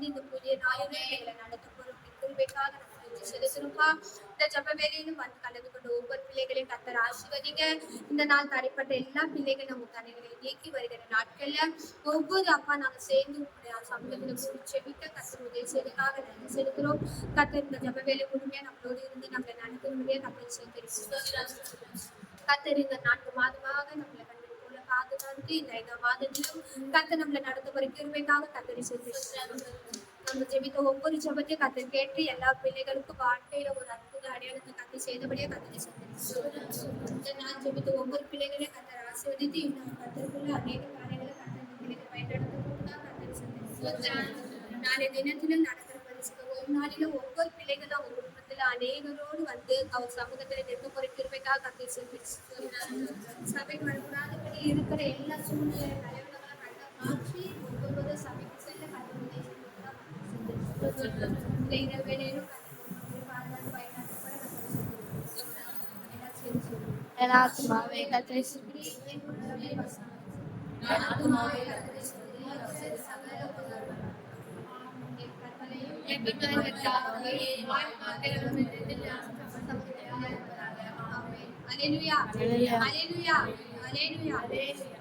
இந்த புதிய நாளிலே எங்களை நடத்த போறோம் கிருபைக்காக செலுத்தணும்பா. இந்த ஜப வேலையிலும் வந்து கலந்து கொண்ட ஒவ்வொரு பிள்ளைகளையும் கர்த்தர் ஆசீர்வதிங்க. இந்த நாள் தடைப்பட்ட எல்லா பிள்ளைகளும் உங்க தடைகளை நீக்கி வருகிற நாட்கள்ல ஒவ்வொரு அப்பா நாங்க சேர்ந்து சமூகத்துல கூடி செவிக்க கர்த்தர் உதவி செய்திக்காக நன்றி செலுத்துறோம். கர்த்தர் இந்த ஜப வேலை முழுமையா நம்மளோடு இருந்து நம்மளை நடத்த முடியாது நம்மளை சேர்த்து கர்த்தர் இந்த 4 மாதமாக நம்மளை பாதுகாத்து இந்த 5ஆம் மாதத்திலும் கர்த்தர் நம்மளை நடத்த போற கிருபைக்காக கர்த்தரை செலுத்துகிறோம். நம்ம ஜெபித்த ஒவ்வொரு ஜெபத்தையும் கர்த்தர் கேட்டு எல்லா பிள்ளைகளுக்கும் வாழ்க்கையில ஒரு அற்புத அடையாளத்தை கர்த்தர் செய்தபடியே கர்த்தரை செலுத்துகிறோம். நான் ஜெபித்த ஒவ்வொரு பிள்ளைகளையும் கர்த்தர் ஆசீர்வதித்து இன்னும் கர்த்தருக்குள்ள அநேக காரியங்களை கர்த்தர் பிள்ளைகளை பயன்படுத்தக்கூடாது கர்த்தரை செலுத்துகிறோம். நாளைய தினத்திலும் நடக்கிற ஒரு நாளில ஒவ்வொரு பிள்ளைகளும் அவங்க குடும்பத்துல அநேகரோடு வந்து அவர் சமூகத்துல நிற்க போற கிருபைக்காக கர்த்தரை செலுத்துகிறோம். சபைக்கு வரக்கூடாதபடி இருக்கிற எல்லா சூழ்நிலை தலைவர்களாக மாற்றி ஒவ்வொருவரும் சபைக்கு செல்ல இரவேளையிலும் ஆத்மாவே கர்த்தரை Hallelujah. Hallelujah. Hallelujah. Hallelujah.